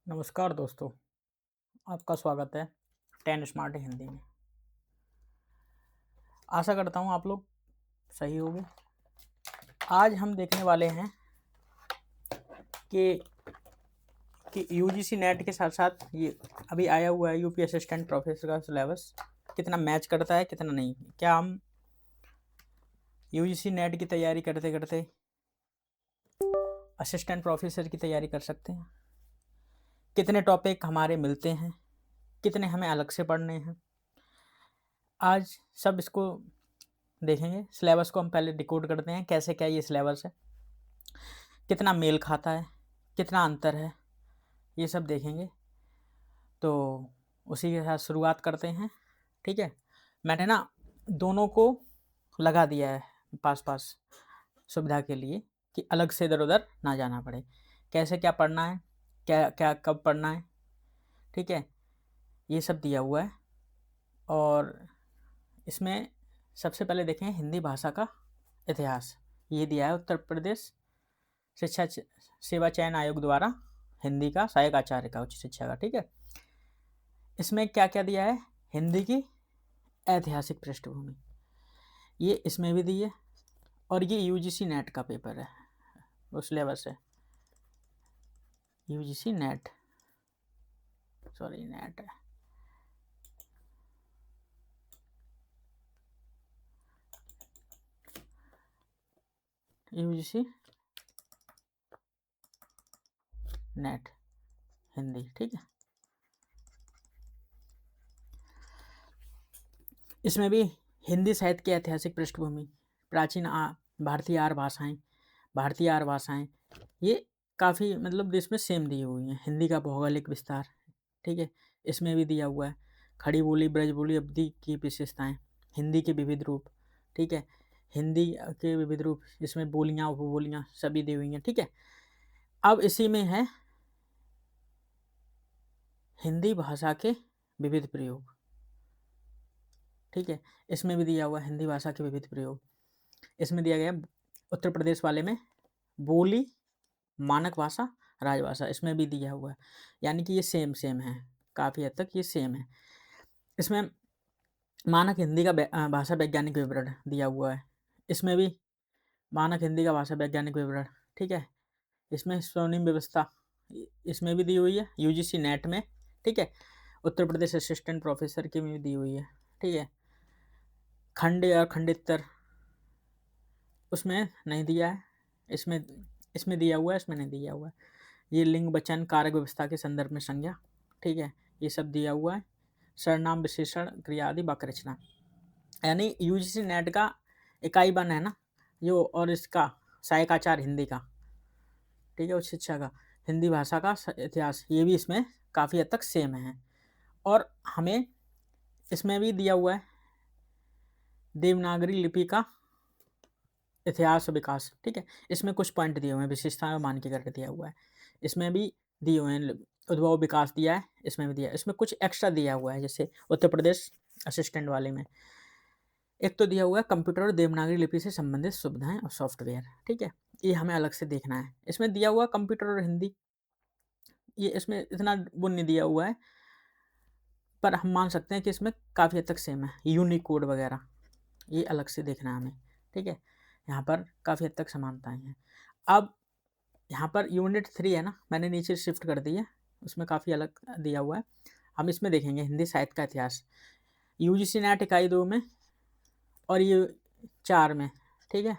नमस्कार दोस्तों, आपका स्वागत है 10 स्मार्ट हिंदी में। आशा करता हूँ आप लोग सही होंगे। आज हम देखने वाले हैं कि यूजीसी नेट के साथ साथ ये अभी आया हुआ है यूपी असिस्टेंट प्रोफेसर का सिलेबस कितना मैच करता है कितना नहीं। क्या हम यूजीसी नेट की तैयारी करते करते असिस्टेंट प्रोफेसर की तैयारी कर सकते हैं? कितने टॉपिक हमारे मिलते हैं, कितने हमें अलग से पढ़ने हैं, आज सब इसको देखेंगे। सिलेबस को हम पहले डिकोड करते हैं, कैसे क्या ये सिलेबस है, कितना मेल खाता है, कितना अंतर है, ये सब देखेंगे। तो उसी के साथ शुरुआत करते हैं। ठीक है, मैंने ना दोनों को लगा दिया है पास पास सुविधा के लिए कि अलग से इधर उधर ना जाना पड़े। कैसे क्या पढ़ना है, क्या क्या कब पढ़ना है, ठीक है, ये सब दिया हुआ है। और इसमें सबसे पहले देखें हिंदी भाषा का इतिहास। ये दिया है उत्तर प्रदेश शिक्षा सेवा चयन आयोग द्वारा हिंदी का सहायक आचार्य का उच्च शिक्षा का। ठीक है, इसमें क्या क्या दिया है, हिंदी की ऐतिहासिक पृष्ठभूमि, ये इसमें भी दी है। और ये यूजीसी नेट का पेपर है, वो सिलेबस है यूजीसी नेट, सॉरी नेट है। यूजीसी नेट हिंदी, ठीक है। इसमें भी हिंदी साहित्य की ऐतिहासिक पृष्ठभूमि, प्राचीन भारतीय आर्य भाषाएं, ये काफ़ी मतलब इसमें सेम दी हुई हैं। हिंदी का भौगोलिक विस्तार, ठीक है, इसमें भी दिया हुआ है। खड़ी बोली ब्रज बोली अवधि की विशेषताएं, हिंदी के विविध रूप, ठीक है, हिंदी के विविध रूप, इसमें बोलियाँ उपबोलियाँ सभी दी हुई हैं। ठीक है, अब इसी में है हिंदी भाषा के विविध प्रयोग, ठीक है, इसमें भी दिया हुआ हिंदी भाषा के विविध प्रयोग। इसमें दिया गया उत्तर प्रदेश वाले में बोली, मानक भाषा, राजभाषा, इसमें भी दिया हुआ है। यानी कि ये सेम सेम है, काफ़ी हद तक ये सेम है। इसमें मानक हिंदी का भाषा वैज्ञानिक विवरण दिया हुआ है। इसमें भी मानक हिंदी का भाषा वैज्ञानिक विवरण, ठीक है। इसमें स्वर्णिम व्यवस्था, इसमें भी दी हुई है यूजीसी नेट में, ठीक है। उत्तर प्रदेश असिस्टेंट प्रोफेसर की भी दी हुई है, ठीक है। खंड और खंडितर उसमें नहीं दिया है, इसमें इसमें दिया हुआ है, इसमें नहीं दिया हुआ है। ये लिंग वचन कारक व्यवस्था के संदर्भ में संज्ञा, ठीक है, ये सब दिया हुआ है। सर्वनाम विशेषण क्रिया आदि वाक्य रचना, यानी यूजीसी नेट का इकाई बन है ना जो, और इसका सहायक आचार्य हिंदी का, ठीक है, उच्च शिक्षा का हिंदी भाषा का इतिहास, ये भी इसमें काफ़ी हद तक सेम है। और हमें इसमें भी दिया हुआ है देवनागरी लिपि का इतिहास विकास, ठीक है, इसमें कुछ पॉइंट दिए हुए हैं, विशेषताएं और मानकीकरण दिया हुआ है। इसमें भी दिए हुए हैं, उद्भव विकास दिया है, इसमें भी दिया है। इसमें कुछ एक्स्ट्रा दिया हुआ है, जैसे उत्तर प्रदेश असिस्टेंट वाले में एक तो दिया हुआ है कंप्यूटर और देवनागरी लिपि से संबंधित सुविधाएं और सॉफ्टवेयर, ठीक है, ये हमें अलग से देखना है। इसमें दिया हुआ कंप्यूटर और हिंदी, ये इसमें इतना वो नहीं दिया हुआ है, पर हम मान सकते हैं कि इसमें काफ़ी हद तक सेम है। यूनिकोड वगैरह ये अलग से देखना है हमें, ठीक है, यहाँ पर काफ़ी हद तक समानताएं हैं। अब यहाँ पर यूनिट 3 है ना, मैंने नीचे शिफ्ट कर दी है, उसमें काफ़ी अलग दिया हुआ है। हम इसमें देखेंगे हिंदी साहित्य का इतिहास, यूजीसी नेट इकाई 2 में और ये 4 में, ठीक है।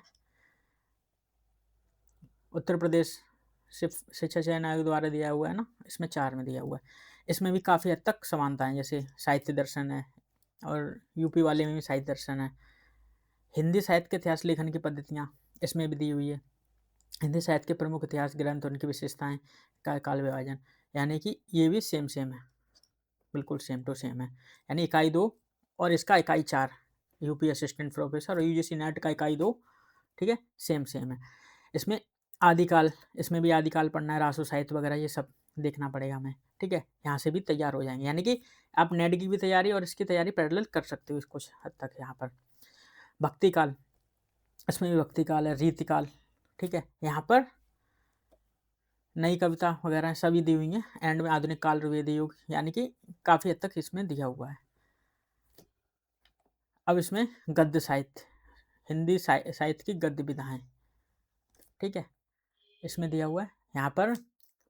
उत्तर प्रदेश शिक्षा चयन आयोग द्वारा दिया हुआ है ना, इसमें 4 में दिया हुआ है। इसमें भी काफ़ी हद तक समानताएं, जैसे साहित्य दर्शन है, और यूपी वाले में भी साहित्य दर्शन है। हिंदी साहित्य के इतिहास लेखन की पद्धतियाँ इसमें भी दी हुई है। हिंदी साहित्य के प्रमुख इतिहास ग्रंथ, उनकी विशेषताएं का काल विभाजन, यानी कि ये भी सेम सेम है, बिल्कुल सेम टू सेम है। यानी इकाई 2 और इसका इकाई 4 यूपी असिस्टेंट प्रोफेसर और यूजीसी नेट का इकाई 2, ठीक है, सेम सेम है। इसमें आदिकाल, इसमें भी आदिकाल पढ़ना है, रासो साहित्य वगैरह ये सब देखना पड़ेगा हमें, ठीक है। यहाँ से भी तैयार हो जाएंगे, यानी कि आप नेट की भी तैयारी और इसकी तैयारी पैरेलल कर सकते हो कुछ हद तक। यहाँ पर भक्ति काल, इसमें भी भक्ति काल है, रीतिकाल, ठीक है। यहाँ पर नई कविता वगैरह सभी दी हुई हैं। एंड में आधुनिक काल ऋग्वेद युग, यानी कि काफ़ी हद तक इसमें दिया हुआ है। अब इसमें गद्य साहित्य, हिंदी साहित्य की गद्य विधाएं, ठीक है, इसमें दिया हुआ है। यहाँ पर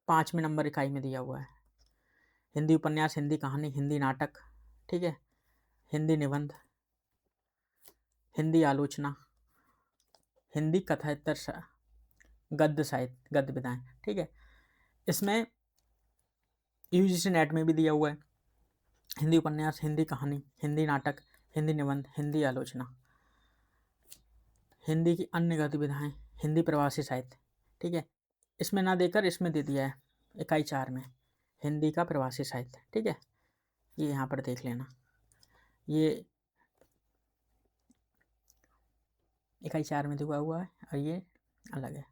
5वें नंबर इकाई में दिया हुआ है। हिंदी उपन्यास, हिंदी कहानी, हिंदी नाटक, ठीक है, हिंदी निबंध, हिंदी आलोचना, हिंदी कथातर, गद्य साहित्य, गद्य विधाएं, ठीक है। इसमें यूजीसी नेट में भी दिया हुआ है। हिंदी उपन्यास, हिंदी कहानी, हिंदी नाटक, हिंदी निबंध, हिंदी आलोचना, हिंदी की अन्य गतिविधाएं, हिंदी प्रवासी साहित्य, ठीक है। इसमें ना देकर इसमें दे दिया है इकाई 4 में, हिंदी का प्रवासी साहित्य, ठीक है। ये यहाँ पर देख लेना, ये इकाई 4 में दिया हुआ है और ये अलग है,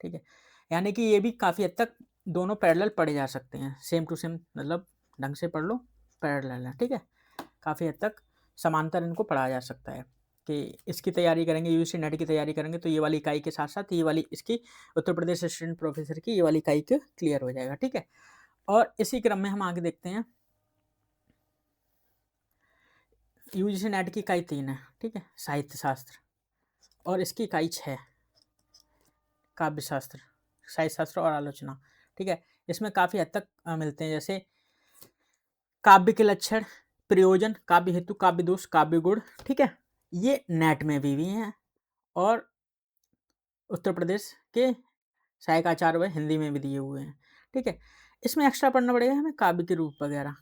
ठीक है। यानी कि ये भी काफ़ी हद तक दोनों पैरेलल पढ़े जा सकते हैं, सेम टू सेम, मतलब ढंग से पढ़ लो, पैरेलल है, ठीक है। काफ़ी हद तक समांतर इनको पढ़ा जा सकता है कि इसकी तैयारी करेंगे, यूजीसी नेट की तैयारी करेंगे तो ये वाली इकाई के साथ साथ ये वाली इसकी उत्तर प्रदेश असिस्टेंट प्रोफेसर की ये वाली इकाई के क्लियर हो जाएगा, ठीक है। और इसी क्रम में हम आगे देखते हैं, यूजीसी नेट की इकाई 3 है, ठीक है, साहित्य शास्त्र, और इसकी इकाई 6 काव्य शास्त्र, साहित्य शास्त्र और आलोचना, ठीक है। इसमें काफ़ी हद तक मिलते हैं, जैसे काव्य के लक्षण, प्रयोजन, काव्य हेतु, काव्य दोष, काव्य गुण, ठीक है, ये नेट में भी हैं। और उत्तर प्रदेश के सहायक आचार्य व हिंदी में भी दिए हुए हैं, ठीक है। इसमें एक्स्ट्रा पढ़ना पड़ेगा हमें, काव्य के रूप वगैरह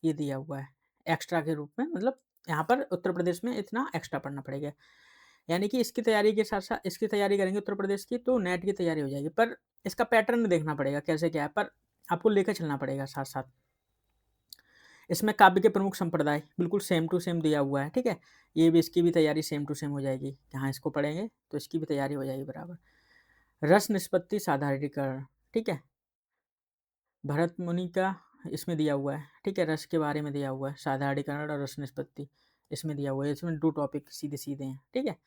ये दिया हुआ है एक्स्ट्रा के रूप में, मतलब यहाँ पर उत्तर प्रदेश में इतना एक्स्ट्रा पढ़ना पड़ेगा। यानी कि इसकी तैयारी के साथ साथ इसकी तैयारी करेंगे उत्तर प्रदेश की तो नेट की तैयारी हो जाएगी, पर इसका पैटर्न देखना पड़ेगा कैसे क्या है, पर आपको लेकर चलना पड़ेगा साथ साथ। इसमें काव्य के प्रमुख संप्रदाय बिल्कुल सेम टू सेम दिया हुआ है, ठीक है। ये भी, इसकी भी तैयारी सेम टू सेम हो जाएगी, जहाँ इसको पढ़ेंगे तो इसकी भी तैयारी हो जाएगी बराबर। रस निष्पत्ति साधारणीकरण, ठीक है, भरत मुनि का इसमें दिया हुआ है, ठीक है, रस के बारे में दिया हुआ है, साधारणीकरण और रस निष्पत्ति इसमें दिया हुआ है। इसमें 2 टॉपिक सीधे सीधे हैं, ठीक है।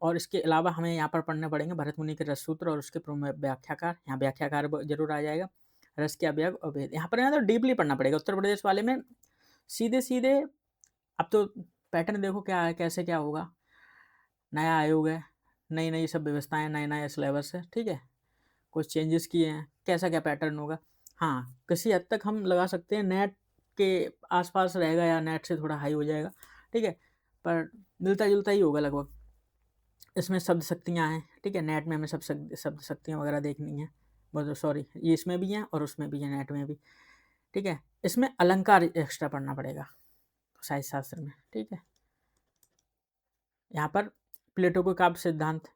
और इसके अलावा हमें यहाँ पर पढ़ने पड़ेंगे भरत मुनि के रस सूत्र और उसके व्याख्याकार, यहाँ व्याख्याकार जरूर आ जाएगा, रस के अवयव और भेद, यहाँ पर तो डीपली पढ़ना पड़ेगा उत्तर प्रदेश वाले में, सीधे सीधे। अब तो पैटर्न देखो क्या है, कैसे क्या होगा, नया आयोग है, नई नई सब व्यवस्थाएं, नया नया सिलेबस है, ठीक है, कुछ चेंजेस किए हैं, कैसा क्या पैटर्न होगा। हाँ, किसी हद तक हम लगा सकते हैं नेट के आसपास रहेगा या नेट से थोड़ा हाई हो जाएगा, ठीक है, पर मिलता जुलता ही होगा लगभग। इसमें शब्द शक्तियाँ हैं, ठीक है, नेट में हमें शब्द शक्तियाँ वगैरह देखनी है, मतलब सॉरी ये इसमें भी हैं और उसमें भी है, नेट में भी, ठीक है। इसमें अलंकार एक्स्ट्रा पढ़ना पड़ेगा साहित्य शास्त्र में, ठीक है। यहाँ पर प्लेटो का काव्य सिद्धांत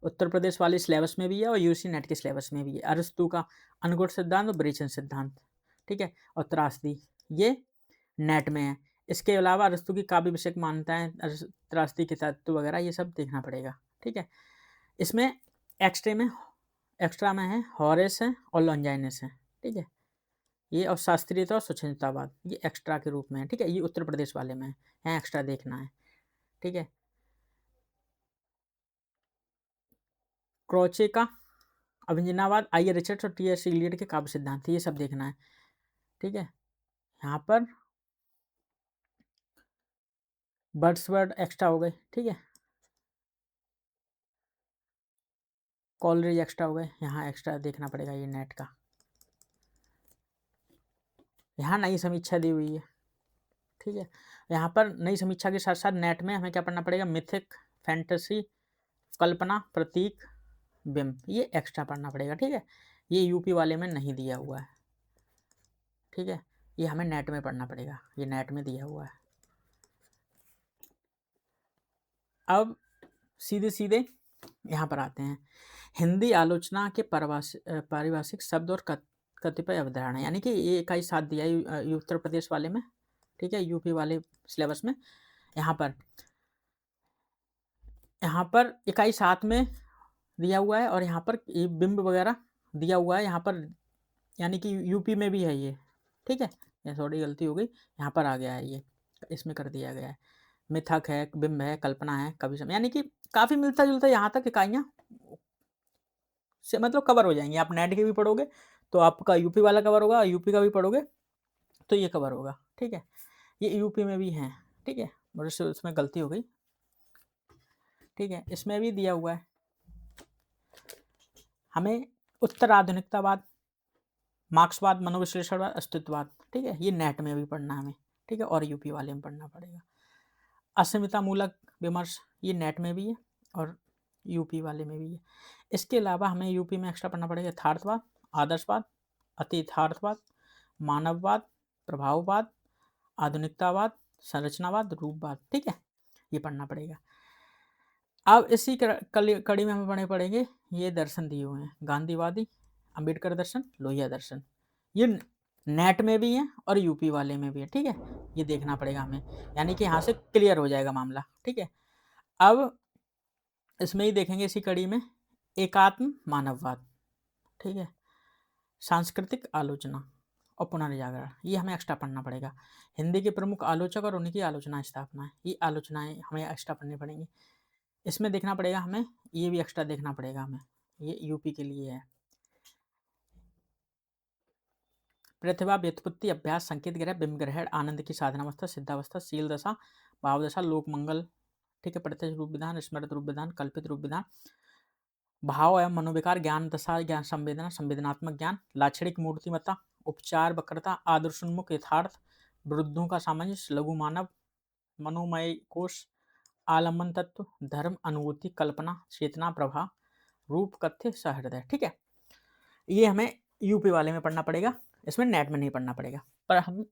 उत्तर प्रदेश वाले सिलेबस में भी है और यूजीसी नेट के सिलेबस में भी है। अरस्तु का अनुगुण सिद्धांत और ब्रेचन सिद्धांत, ठीक है, और त्रासदी ये नेट में है। इसके अलावा अरस्तु की काव्य विषयक मान्यताएं, त्रासदी के तत्व वगैरह ये सब देखना पड़ेगा, ठीक है। इसमें एक्स्ट्रा में है हॉरेस है और लॉन्जाइनस है, ठीक है, ये, और शास्त्रीयता और स्वच्छंदतावाद ये एक्स्ट्रा के रूप में है, ठीक है, ये उत्तर प्रदेश वाले में है, एक्स्ट्रा देखना है, ठीक है। क्रोचे का अभिनवाद, आई रिचर्ड्स और टी एस इलियट के काव्य सिद्धांत ये सब देखना है, ठीक है। यहाँ पर वर्ड एक्स्ट्रा हो गए, ठीक है, कॉलरेज एक्स्ट्रा हो गए, यहाँ एक्स्ट्रा देखना पड़ेगा ये नेट का। यहाँ नई समीक्षा दी हुई है, ठीक है। यहाँ पर नई समीक्षा के साथ साथ नेट में हमें क्या पढ़ना पड़ेगा, मिथिक, फैंटेसी, कल्पना, प्रतीक, बिंब, ये एक्स्ट्रा पढ़ना पड़ेगा, ठीक है। ये यूपी वाले में नहीं दिया हुआ है, ठीक है, ये हमें नेट में पढ़ना पड़ेगा, ये नेट में दिया हुआ है। अब सीधे सीधे यहाँ पर आते हैं, हिंदी आलोचना के पारिभाषिक शब्द और कतिपय अवधारणा, यानी कि ये इकाई 7 दिया है उत्तर प्रदेश वाले में, ठीक है, यूपी वाले सिलेबस में। यहाँ पर इकाई 7 में दिया हुआ है और यहाँ पर ये बिंब वगैरह दिया हुआ है यहाँ पर, यानी कि यूपी में भी है ये, ठीक है, ये थोड़ी गलती हो गई, यहाँ पर आ गया है ये, इसमें कर दिया गया है। मिथक है, बिंब है, कल्पना है, कवि समय, यानी कि काफ़ी मिलता जुलता यहाँ तक इकाइयाँ से मतलब कवर हो जाएंगी। आप नेट के भी पढ़ोगे तो आपका यूपी वाला कवर होगा, यूपी का भी पढ़ोगे तो ये कवर होगा, ठीक है। ये यूपी में भी है, ठीक है, मुझे से उसमें गलती हो गई, ठीक है। इसमें भी दिया हुआ है हमें उत्तर आधुनिकतावाद, मार्क्सवाद, मनोविश्लेषणवाद, अस्तित्ववाद, ठीक है, ये नेट में भी पढ़ना है हमें, ठीक है, और यूपी वाले में पढ़ना पड़ेगा। अस्मिता मूलक विमर्श, ये नेट में भी है और यूपी वाले में भी है। इसके अलावा हमें यूपी में एक्स्ट्रा पढ़ना पड़ेगा यथार्थवाद, आदर्शवाद, अतियथार्थवाद, मानववाद, प्रभाववाद, आधुनिकतावाद, संरचनावाद, रूपवाद, ठीक है, ये पढ़ना पड़ेगा। अब इसी कड़ी में हमें पढ़ने पड़ेंगे ये दर्शन दिए हुए हैं, गांधीवादी, अंबेडकर दर्शन, लोहिया दर्शन, ये नेट में भी है और यूपी वाले में भी है, ठीक है, ये देखना पड़ेगा हमें, यानी कि यहाँ से क्लियर हो जाएगा मामला, ठीक है। अब इसमें ही देखेंगे इसी कड़ी में एकात्म मानववाद, ठीक है, सांस्कृतिक आलोचना और पुनर्जागरण, ये हमें एक्स्ट्रा पढ़ना पड़ेगा। हिंदी के प्रमुख आलोचक और उनकी आलोचना स्थापना, ये आलोचनाएं हमें एक्स्ट्रा पढ़नी पड़ेंगी। इसमें देखना पड़ेगा हमें, ये भी एक्स्ट्रा देखना पड़ेगा हमें, ये यूपी के लिए है। प्रतिभा, व्युत्पत्ति, अभ्यास, संकेत ग्रह, बिंब ग्रहण, आनंद की साधनावस्था, सिद्धावस्था, शील दशा, भाव दशा, लोक मंगल, ठीक है, प्रत्यक्ष रूप विधान, स्मृत रूप विधान, कल्पित रूप विधान, भाव एवं मनोविकार, ज्ञान दशा, ज्ञान संवेदना, संवेदनात्मक ज्ञान, लाक्षणिक मूर्तिमत्ता, उपचार वक्रता, आदर्शोन्मुख यथार्थ, वृद्धों का सामंजस्य, लघु मानव, मनोमय कोश, आलम्बन तत्व, धर्म, अनुभूति, कल्पना, चेतना, प्रभा, रूप, कथ्य, सहृदय, ठीक है, ये हमें यूपी वाले में पढ़ना पड़ेगा, इसमें नेट में नहीं पढ़ना पड़ेगा। पर हम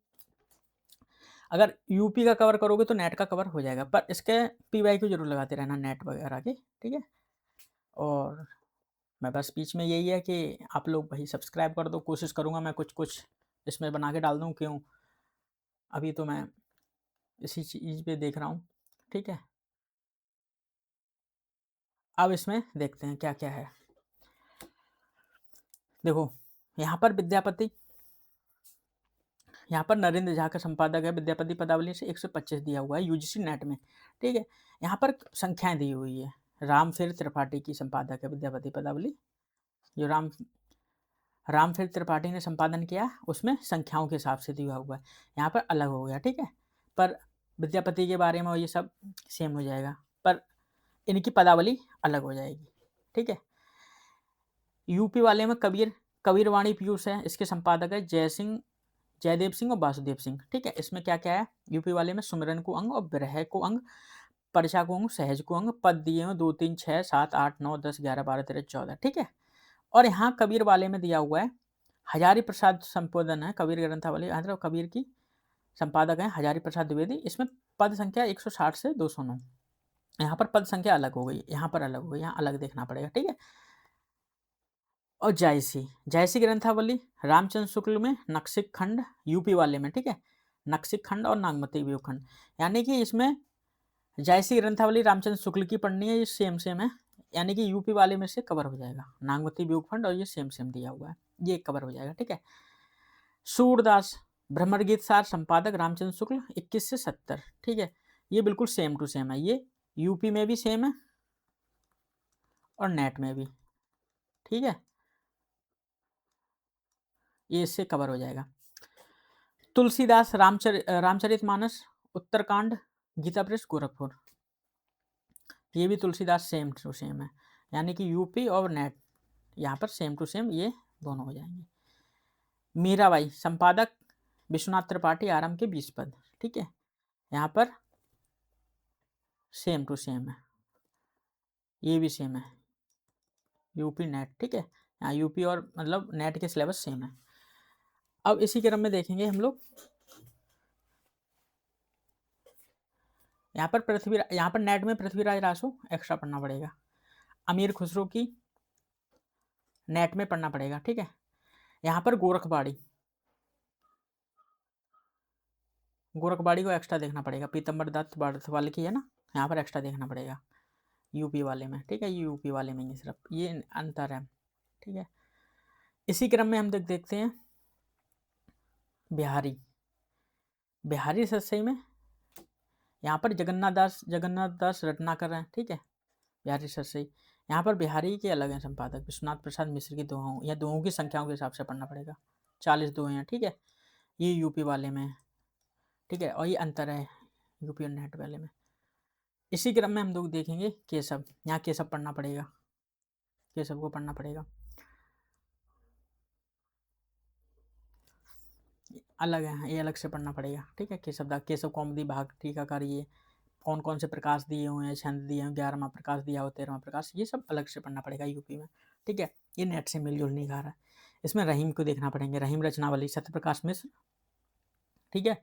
अगर यूपी का कवर करोगे तो नेट का कवर हो जाएगा, पर इसके पीवाई को जरूर लगाते रहना नेट वगैरह के, ठीक है। और मैं बस बीच में यही है कि आप लोग भाई सब्सक्राइब कर दो, कोशिश करूँगा मैं कुछ कुछ इसमें बना के डाल दूँ, क्यों अभी तो मैं इसी चीज़ पे देख रहा हूँ, ठीक है। अब इसमें देखते हैं क्या क्या है। देखो यहाँ पर विद्यापति, यहाँ पर नरेंद्र झा का संपादक है, विद्यापति पदावली से 125 दिया हुआ है यूजीसी नेट में, ठीक है। यहाँ पर संख्याएं दी हुई है, रामफेर त्रिपाठी की संपादक है विद्यापति पदावली, जो रामफेर त्रिपाठी ने संपादन किया, उसमें संख्याओं के हिसाब से दिया हुआ है, यहाँ पर अलग हो गया, ठीक है। पर विद्यापति के बारे में ये सब सेम हो जाएगा, पर इनकी पदावली अलग हो जाएगी, ठीक है। यूपी वाले में कबीरवाणी पीयूष है, इसके संपादक है जयदेव सिंह और वासुदेव सिंह, ठीक है। इसमें क्या क्या है, यूपी वाले में सुमिरन को अंग और विरह को अंग, परिचा को अंग, सहज को अंग, पद दिए हैं 2 3 6 7 8 9 10 11 12 13 14, ठीक है। और यहाँ कबीर वाले में दिया हुआ है हजारी प्रसाद संपादन है, कबीर ग्रंथावली, मतलब कबीर की संपादक है हजारी प्रसाद द्विवेदी, इसमें पद संख्या 160 से 209, यहाँ पर पद संख्या अलग हो गई, यहाँ पर अलग हो गई, यहाँ अलग देखना पड़ेगा, ठीक है। और जायसी ग्रंथावली रामचंद्र शुक्ल में, नक्सिक खंड यूपी वाले में, ठीक है, नक्सिक खंड और नागमती व्यूखंड, यानी कि इसमें जायसी ग्रंथावली रामचंद्र शुक्ल की पढ़नी है, ये सेम सेम है, यानी कि यूपी वाले में से कवर हो जाएगा, नागमती व्यूखंड और ये सेम सेम दिया हुआ है, ये कवर हो जाएगा, ठीक है। सूरदास भ्रमर गीत सार संपादक रामचंद्र शुक्ल 21 से 70, ठीक है, ये बिल्कुल सेम टू सेम है, ये यूपी में भी सेम है और नेट में भी, ठीक है, ये इससे कवर हो जाएगा। तुलसीदास रामचरितमानस उत्तरकांड गीता प्रेस गोरखपुर, ये भी तुलसीदास सेम टू सेम है, यानी कि यूपी और नेट यहाँ पर सेम टू सेम ये दोनों हो जाएंगे। मीराबाई संपादक विश्वनाथ त्रिपाठी, आरंभ के 20 पद, ठीक है, यहाँ पर सेम टू सेम है, ये भी सेम है, यूपी नेट, ठीक है, यहाँ यूपी और मतलब नेट के सिलेबस सेम है। अब इसी क्रम में देखेंगे हम लोग, यहाँ पर नेट में पृथ्वीराज रासो एक्स्ट्रा पढ़ना पड़ेगा, अमीर खुसरो की नेट में पढ़ना पड़ेगा, ठीक है। यहाँ पर गोरखबाड़ी को एक्स्ट्रा देखना पड़ेगा, पीतम्बर दत्त भारत वाले की है ना, यहाँ पर एक्स्ट्रा देखना पड़ेगा यूपी वाले में, ठीक है, ये यूपी वाले में ही सिर्फ ये अंतर है, ठीक है। इसी क्रम में हम देखते हैं बिहारी सत्सई में, यहाँ पर जगन्नाथ दास रटनाकर हैं, ठीक है, बिहारी सत्सई, यहाँ पर बिहारी के अलग हैं संपादक, विश्वनाथ प्रसाद मिश्र की दोहों या दोहों की संख्याओं के हिसाब से पढ़ना पड़ेगा। 40 दोहे हैं, ठीक है। ये यूपी वाले में है, ठीक है, और ये अंतर है यूपी और नेट वाले में। इसी क्रम में हम लोग देखेंगे केशव। यहाँ केशव पढ़ना पड़ेगा, केशव को पढ़ना पड़ेगा। अलग है, ये अलग से पढ़ना पड़ेगा, ठीक है। केशव कौमुदी भाग टीकाकार, ये कौन कौन से प्रकाश दिए हुए हैं, छंद दिए हैं, 11वां प्रकाश दिया हो, 13वां प्रकाश, ये सब अलग से पढ़ना पड़ेगा यूपी में, ठीक है। ये नेट से मिलजुल नहीं खा रहा है। इसमें रहीम को देखना पड़ेंगे, रहीम रचनावली सत्यप्रकाश मिश्र, ठीक है।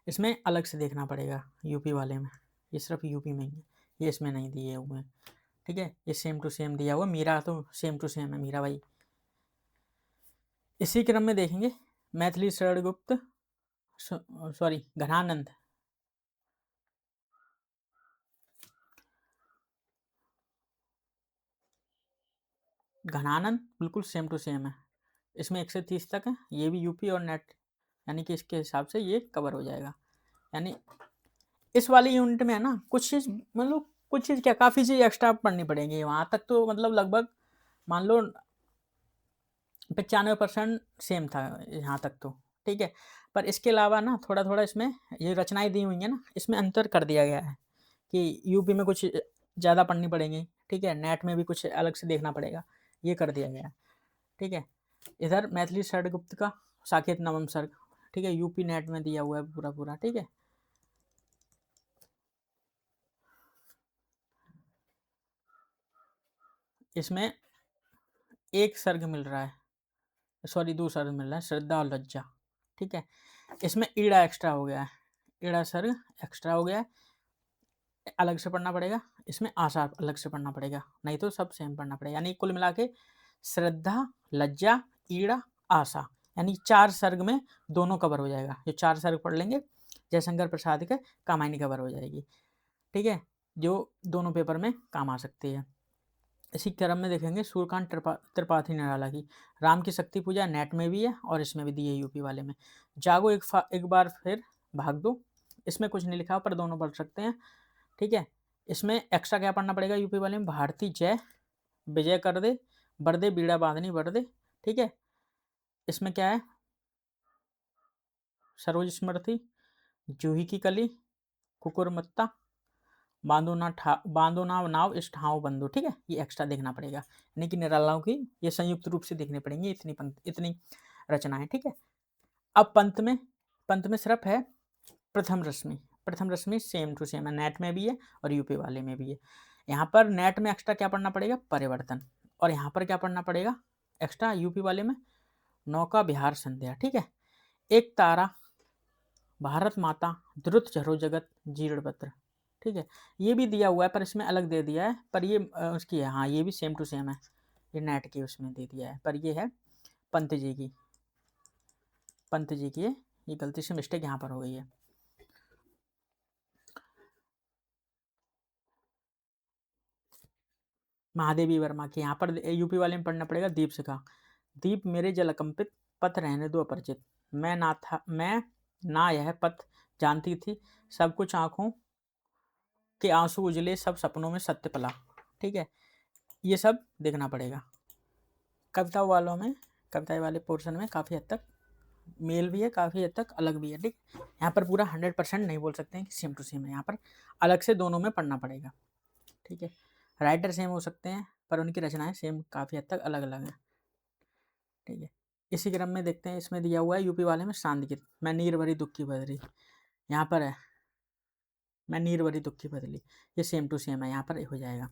इसमें अलग से देखना पड़ेगा यूपी वाले में, ये सिर्फ यूपी में ही है, ये इसमें नहीं दिए हुए हैं, ठीक है। ये सेम टू सेम दिया हुआ, मीरा तो सेम टू सेम है, मीरा भाई। इसी क्रम में देखेंगे मैथिली शरणगुप्त, सॉरी घनानंद, घनानंद बिल्कुल सेम टू सेम है, इसमें 1 से 30 तक है, ये भी यूपी और नेट, यानी कि इसके हिसाब से ये कवर हो जाएगा। यानी इस वाली यूनिट में है ना, कुछ चीज़ मतलब कुछ चीज़ क्या, काफ़ी चीज़ एक्स्ट्रा पढ़नी पड़ेंगी, वहाँ तक तो मतलब लगभग मान लो 95% सेम था यहाँ तक तो, ठीक है। पर इसके अलावा ना थोड़ा थोड़ा इसमें ये रचनाएं दी हुई हैं ना, इसमें अंतर कर दिया गया है कि यूपी में कुछ ज़्यादा पढ़नी पड़ेंगी, ठीक है, नेट में भी कुछ अलग से देखना पड़ेगा, ये कर दिया गया है, ठीक है। इधर मैथिली शरणगुप्त का साकेत नवम सर्ग, ठीक है, यूपी नेट में दिया हुआ है पूरा पूरा, ठीक है। इसमें एक सर्ग मिल रहा है, सॉरी 2 सर्ग मिल रहा है, श्रद्धा और लज्जा, ठीक है। इसमें ईड़ा एक्स्ट्रा हो गया है, ईड़ा सर्ग एक्स्ट्रा हो गया है, अलग से पढ़ना पड़ेगा। इसमें आशा अलग से पढ़ना पड़ेगा, नहीं तो सब सेम पढ़ना पड़ेगा। यानी कुल मिला के श्रद्धा, लज्जा, ईड़ा, आशा, यानी 4 सर्ग में दोनों कवर हो जाएगा। जो 4 सर्ग पढ़ लेंगे जयशंकर प्रसाद के, कामायनी कवर हो जाएगी, ठीक है, जो दोनों पेपर में काम आ सकती है। इसी क्रम में देखेंगे सूर्यकांत त्रिपाठी निराला की राम की शक्ति पूजा, नेट में भी है और इसमें भी दी है यूपी वाले में। जागो एक बार फिर भाग दो, इसमें कुछ नहीं लिखा पर दोनों पढ़ सकते हैं, ठीक है। इसमें एक्स्ट्रा क्या पढ़ना पड़ेगा यूपी वाले में, भारती जय, विजय कर दे, बरदे बीड़ा बांधनी बरदे, ठीक है। इसमें क्या है, सरोज स्मृति, जूही की कली, कुकुरमत्ता, बांधो ना नाव इस ठाव बंधु, ठीक है। ये एक्स्ट्रा देखना पड़ेगा, यानी कि निरालाओं की ये संयुक्त रूप से देखनी पड़ेंगी, इतनी रचनाएं, ठीक है। अब पंत में सिर्फ है प्रथम रश्मि, प्रथम रश्मि सेम टू सेम है, नेट में भी है और यूपी वाले में भी है। यहाँ पर नेट में एक्स्ट्रा क्या पढ़ना पड़ेगा, परिवर्तन, और यहाँ पर क्या पढ़ना पड़ेगा एक्स्ट्रा यूपी वाले में, नौका बिहार संध्या, ठीक है। एक तारा, भारत माता, द्रुत झरो जगत, जीर्ण पत्र, ठीक है। ये भी दिया हुआ है पर इसमें अलग दे दिया है, पर ये उसकी है, हाँ ये भी सेम टू सेम है, ये नेट की उसमें दे दिया है, पर ये है पंत जी की, पंत जी की ये गलती से मिस्टेक यहाँ पर हो गई है। महादेवी वर्मा की, यहाँ पर यूपी वाले में पढ़ना पड़ेगा दीप शिखा, दीप मेरे जल कंपित, पथ रहने दो अपरिचित, मैं ना यह पथ जानती थी, सब कुछ आंखों के आंसू उजले, सब सपनों में सत्य पला, ठीक है। ये सब देखना पड़ेगा। कविता वालों में, कविता वाले पोर्शन में काफ़ी हद तक मेल भी है, काफ़ी हद तक अलग भी है, ठीक। यहाँ पर पूरा 100% नहीं बोल सकते हैं कि सेम टू सेम है, यहाँ पर अलग से दोनों में पढ़ना पड़ेगा, ठीक है। राइटर सेम हो सकते हैं पर उनकी रचनाएं सेम काफ़ी हद तक अलग अलग हैं, ठीक है। इसी क्रम में देखते हैं, इसमें दिया हुआ है यूपी वाले में शांति गीत, मैं नीर भरी दुख की बदली, यहाँ पर है मैं नीर भरी दुख की बदली, ये सेम टू सेम है, यहाँ पर हो जाएगा।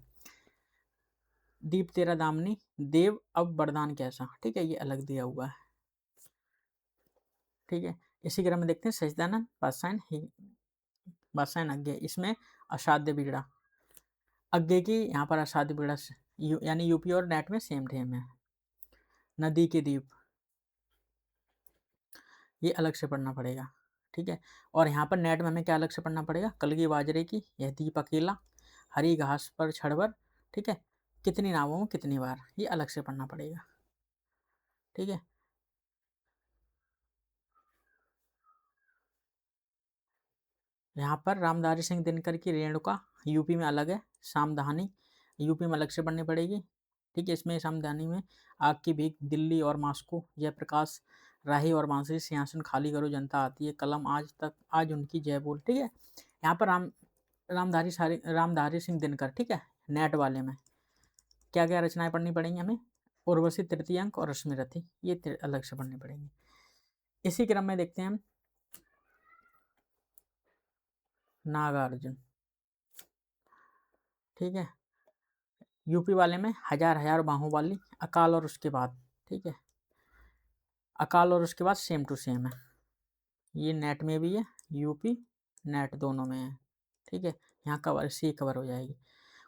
दीप तेरा दामनी, देव अब वरदान कैसा, ठीक है, ये अलग दिया हुआ है, ठीक है। इसी क्रम में देखते हैं सचिदानंद बादशाह अज्ञे, इसमें असाध्य बीड़ा, अज्ञे की यहाँ पर असाध्य बीड़ा यानी यूपी और नेट में सेम ठेम है। नदी के द्वीप, ये अलग से पढ़ना पड़ेगा, ठीक है। और यहाँ पर नेट में हमें क्या अलग से पढ़ना पड़ेगा, कलगी बाजरे की, यह दीप अकेला, हरी घास पर छड़बर, ठीक है, कितनी नावों में कितनी बार, ये अलग से पढ़ना पड़ेगा, ठीक है। यहाँ पर रामधारी सिंह दिनकर की रेणुका यूपी में अलग है, सामधानी, यूपी में अलग से पढ़नी पड़ेगी। ठीक है, इसमें सावधानी में आग की भीख, दिल्ली और मॉस्को, जयप्रकाश, राही और बांसुरी, सिंहासन खाली करो जनता आती है, कलम आज तक, आज उनकी जय बोल। ठीक है, यहाँ पर रामधारी सिंह दिनकर। ठीक है, नेट वाले में क्या क्या रचनाएं पढ़नी पड़ेंगी हमें? उर्वशी, तृतीयांक और रश्मिरथी, ये अलग से पढ़नी पड़ेंगी। इसी क्रम में देखते हैं हम नागार्जुन। ठीक है, यूपी वाले में हजार हजार बाहों वाली, अकाल और उसके बाद। ठीक है, अकाल और उसके बाद सेम टू सेम है। ये नेट में भी है, यूपी नेट दोनों में है। ठीक है, यहाँ कवर, सी कवर हो जाएगी।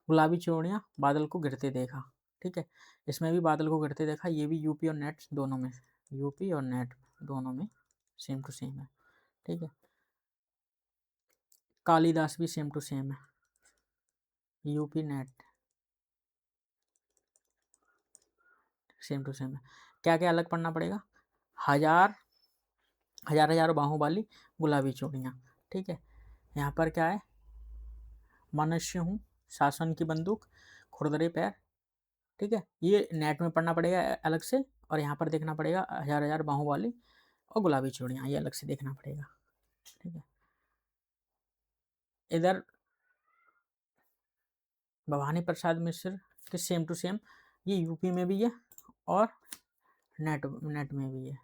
गुलाबी चूड़ियाँ, बादल को गिरते देखा। ठीक है, इसमें भी बादल को गिरते देखा, ये भी यूपी और नेट दोनों में, यूपी और नेट दोनों में सेम टू सेम है। ठीक है, कालिदास भी सेम टू सेम है, UP NET same to same है। क्या क्या अलग पढ़ना पड़ेगा? हजार हजार हजार बाहों वाली, गुलाबी चूड़ियाँ। ठीक है, यहाँ पर क्या है? मनुष्य हूँ, शासन की बंदूक, खुरदरे पैर। ठीक है, ये नेट में पढ़ना पड़ेगा अलग से, और यहाँ पर देखना पड़ेगा हजार हजार बाहों वाली और गुलाबी चूड़ियाँ, ये अलग से देखना पड़ेगा। ठीक है, इधर भवानी प्रसाद मिश्र के सेम टू सेम, ये यूपी में भी है और नेट नेट में भी है।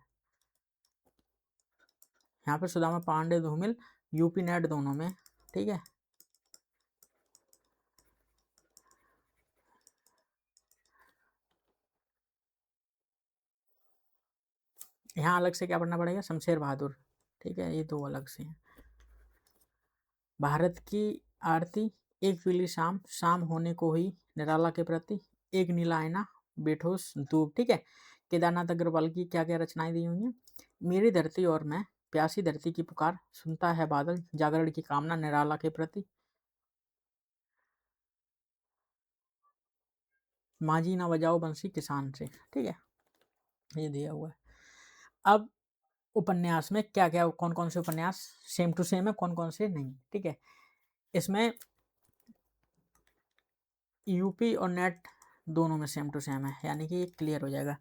यहाँ पर सुदामा पांडे धूमिल, यूपी नेट दोनों में। ठीक है, यहाँ अलग से क्या पढ़ना पड़ेगा? शमशेर बहादुर। ठीक है, ये दो अलग से हैं। भारत की आरती, एक पीली शाम, शाम होने को ही निराला के प्रति, एक नीला आईना, बेठोस धूप। ठीक है, केदारनाथ अग्रवाल की क्या क्या रचनाएं दी हुई हैं? मेरी धरती और मैं, प्यासी धरती की पुकार, सुनता है बादल, जागरण की कामना, निराला के प्रति, मांझी ना बजाओ बंसी किसान से। ठीक है, ये दिया हुआ है। अब उपन्यास में क्या क्या, कौन कौन से उपन्यास सेम टू सेम है, कौन कौन से नहीं। ठीक है, इसमें यूपी और नेट दोनों में सेम टू सेम है, यानी कि ये क्लियर हो जाएगा।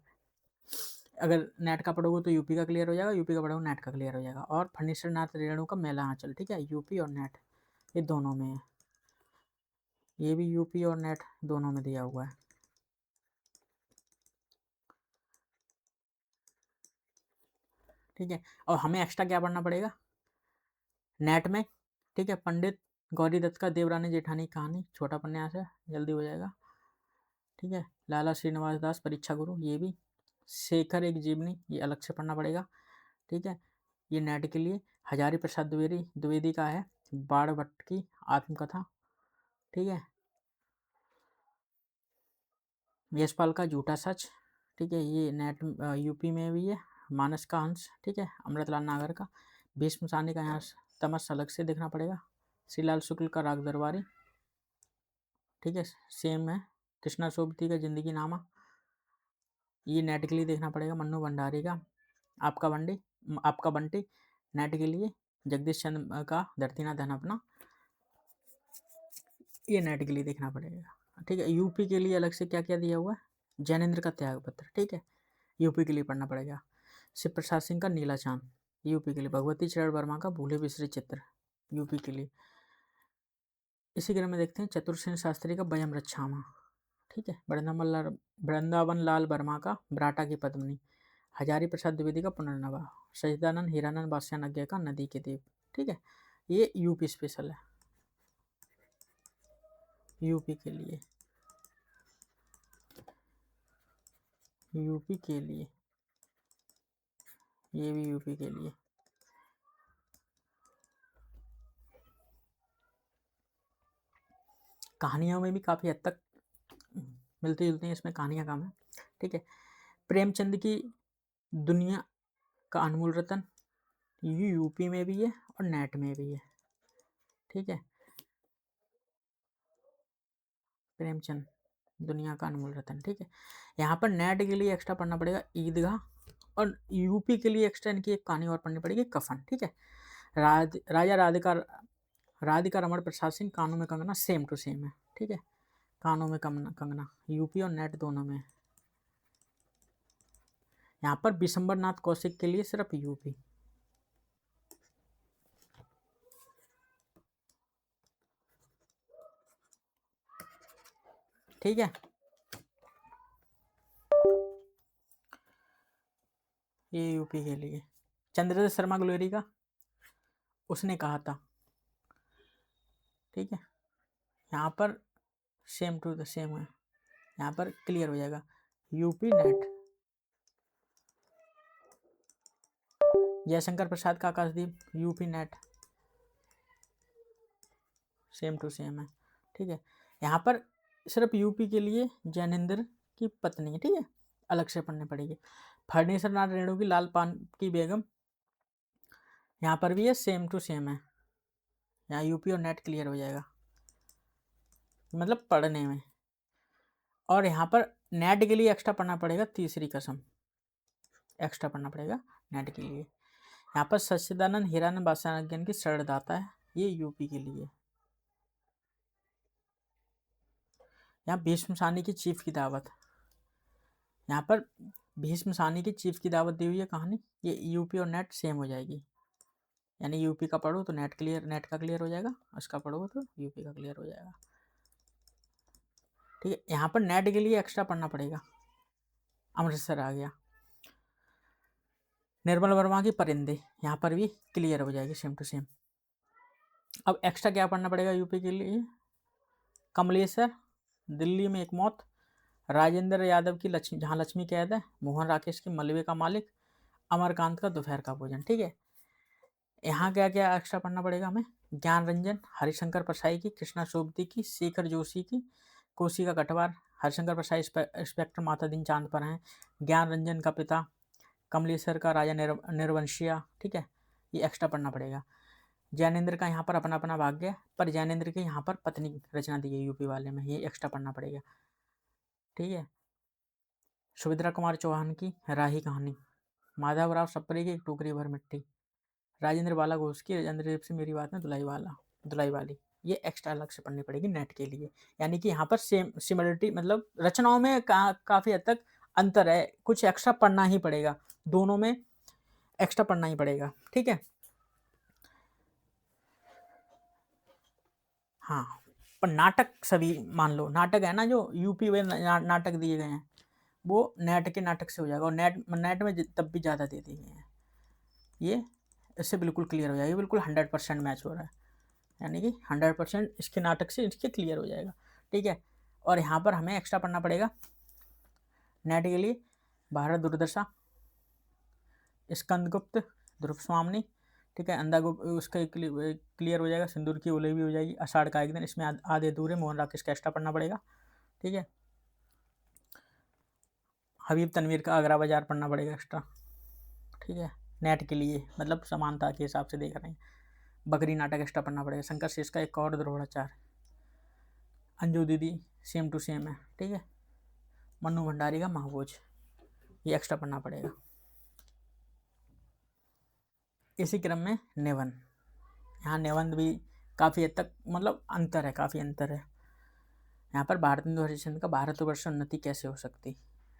अगर नेट का पढ़ोगे तो यूपी का क्लियर हो जाएगा, यूपी का पढ़ोगे नेट का क्लियर हो जाएगा। और फर्नीचर नाथ रेणु का मेला आंचल। ठीक है, यूपी और नेट ये दोनों में है, ये भी यूपी और नेट दोनों में दिया हुआ है। ठीक है, और हमें एक्स्ट्रा क्या पढ़ना पड़ेगा नेट में? ठीक है, पंडित गौरी दत्त का देवरानी जेठानी की कहानी, छोटा उपन्यास है, जल्दी हो जाएगा। ठीक है, लाला श्रीनिवास दास परीक्षा गुरु, ये भी। शेखर एक जीवनी, ये अलग से पढ़ना पड़ेगा। ठीक है, ये नेट के लिए। हजारी प्रसाद द्विवेदी का है बाण भट्ट की आत्मकथा। ठीक है, यशपाल का झूठा सच। ठीक है, ये नेट यूपी में भी है। मानस का हंस। ठीक है, अमृतलाल नागर का। भीष्म सानी का यहाँ तमस अलग से देखना पड़ेगा। श्रीलाल शुक्ल का राग दरबारी। ठीक है, सेम है। कृष्णा सोबती का जिंदगी नामा, ये नेट के लिए देखना पड़ेगा। मन्नू भंडारी का आपका बंटी नेट के लिए। जगदीश चंद्र का धरती ना धन अपना, ये नेट के लिए देखना पड़ेगा। ठीक है, यूपी के लिए अलग से क्या क्या दिया हुआ है? जैनेन्द्र का त्याग पत्र। ठीक है, यूपी के लिए पढ़ना पड़ेगा। शिव प्रसाद सिंह का नीला चांद, यूपी के लिए। भगवती चरण वर्मा का भूले बिसरे चित्र, यूपी के लिए। इसी क्रम में देखते हैं चतुर्सेन शास्त्री का वयम रक्षामा। ठीक है, वृंदावन लाल वर्मा का ब्राटा की पद्मिनी। हजारी प्रसाद द्विवेदी का पुनर्नवा। सचिदानंद हीरानंद बादशाह का नदी के द्वीप। ठीक है, ये यूपी स्पेशल है, यूपी के लिए, यूपी के लिए, ये भी यूपी के लिए। कहानियों में भी काफ़ी हद तक मिलती जुलती हैं, इसमें कहानियाँ कम है। ठीक है, प्रेमचंद की दुनिया का अनमोल रतन, ये यूपी में भी है और नेट में भी है। ठीक है, प्रेमचंद दुनिया का अनमोल रतन। ठीक है, यहाँ पर नेट के लिए एक्स्ट्रा पढ़ना पड़ेगा ईदगाह, और यूपी के लिए एक्स्ट्रा इनकी एक कहानी और पढ़नी पड़ेगी कफन। ठीक है, राजा राधिका रमण प्रसाद सिंह, कानों में कंगना, सेम टू सेम है। ठीक है, कानों में कंगना, यूपी और नेट दोनों में। यहाँ पर विशंबर नाथ कौशिक के लिए सिर्फ यूपी। ठीक है, ये यूपी के लिए। चंद्रशेखर शर्मा गुलेरी का उसने कहा था। ठीक है, यहाँ पर सेम टू द सेम है, यहाँ पर क्लियर हो जाएगा। UP net. जयशंकर प्रसाद का Akashdeep, UP NET, same to same है। ठीक है, यहाँ पर सिर्फ यूपी के लिए जैनेंद्र की पत्नी है। ठीक है, अलग से पढ़नी पड़ेगी। फर्नीसर नाथ रेणु की लाल पान की बेगम, यहाँ पर भी है, सेम टू सेम है। यहाँ यूपी और नेट क्लियर हो जाएगा, मतलब पढ़ने में। और यहाँ पर नेट के लिए एक्स्ट्रा पढ़ना पड़ेगा, तीसरी कसम एक्स्ट्रा पढ़ना पड़ेगा नेट के लिए। यहाँ पर सच्चिदानंद हीरानंद भाषाज्ञान की शरणदाता है, ये यूपी के लिए। यहाँ भीष्म सानी की चीफ की दावत, यहाँ पर भीष्म सानी की चीफ की दावत दी हुई है कहानी, ये यूपी और नेट सेम हो जाएगी। यानी यूपी का पढ़ो तो नेट क्लियर, नेट का क्लियर हो जाएगा, उसका पढ़ो तो यूपी का क्लियर हो जाएगा। ठीक है, यहाँ पर नेट के लिए एक्स्ट्रा पढ़ना पड़ेगा। अमृतसर आ गया। निर्मल वर्मा की परिंदे, यहाँ पर भी क्लियर हो जाएगी, सेम टू सेम। अब एक्स्ट्रा क्या पढ़ना पड़ेगा यूपी के लिए? कमलेश्वर, दिल्ली में एक मौत, राजेंद्र यादव की लक्ष्मी, जहाँ लक्ष्मी कैद है, मोहन राकेश की मलबे का मालिक, अमरकांत का दोपहर का भोजन। ठीक है, यहाँ क्या क्या एक्स्ट्रा पढ़ना पड़ेगा हमें? ज्ञान रंजन, हरिशंकर परसाई की, कृष्णा सोबती की, शेखर जोशी की, कोसी का कटवार, हरिशंकर परसाई इंस्पेक्टर माता दिन चांद पर हैं, ज्ञान रंजन का पिता, कमलेश्वर का राजा निर्वंशिया। ठीक है, ये एक्स्ट्रा पढ़ना पड़ेगा। जैनेंद्र का यहाँ पर अपना अपना भाग्य, पर जैनेंद्र की यहाँ पर पत्नी रचना दी है यूपी वाले में, ये एक्स्ट्रा पढ़ना पड़ेगा। ठीक है, सुभद्रा कुमार चौहान की राही कहानी, माधवराव सप्रे की एक टोकरी भर मिट्टी, राजेंद्र बाला घोष की राजेंद्र देव से मेरी बात में दुलाई वाली, ये एक्स्ट्रा अलग से पढ़नी पड़ेगी नेट के लिए। यानी कि यहाँ पर सेम सिमिलरिटी, मतलब रचनाओं में काफ़ी हद तक अंतर है, कुछ एक्स्ट्रा पढ़ना ही पड़ेगा, दोनों में एक्स्ट्रा पढ़ना ही पड़ेगा। ठीक है, हाँ, पर नाटक सभी मान लो, नाटक है ना जो यूपी में नाटक दिए गए हैं, वो नेट के नाटक से हो जाएगा, और नेट में तब भी ज़्यादा दे दिए गए हैं, ये इससे बिल्कुल क्लियर हो जाएगा, बिल्कुल 100% मैच हो रहा है, यानी कि 100% इसके नाटक से इसके क्लियर हो जाएगा। ठीक है, और यहाँ पर हमें एक्स्ट्रा पढ़ना पड़ेगा नेट के लिए, भारत दुर्दशा, स्कंदगुप्त, ध्रुव स्वामिनी। ठीक है, अंधागुप्त उसका क्लियर हो जाएगा, सिंदूर की उलेवी हो जाएगी, आषाढ़ का एक दिन, इसमें आधे अधूरे मोहन राकेश का एक्स्ट्रा पढ़ना पड़ेगा। ठीक है, हबीब तनवीर का आगरा बाजार पढ़ना पड़ेगा एक्स्ट्रा। ठीक है, नेट के लिए, मतलब समानता के हिसाब से देख रहे हैं। बकरी नाटक एक्स्ट्रा पढ़ना पड़ेगा। शंकर शेष का एक और द्रोणाचार्य, अंजू दीदी सेम टू सेम है। ठीक है, मन्नू भंडारी का महाभोज, ये एक्स्ट्रा पढ़ना पड़ेगा। इसी क्रम में निबंध, यहाँ निबंध भी काफ़ी हद तक, मतलब अंतर है, काफ़ी अंतर है। यहाँ पर भारतेंदु हरिश्चंद्र का भारतवर्ष उन्नति कैसे हो सकती।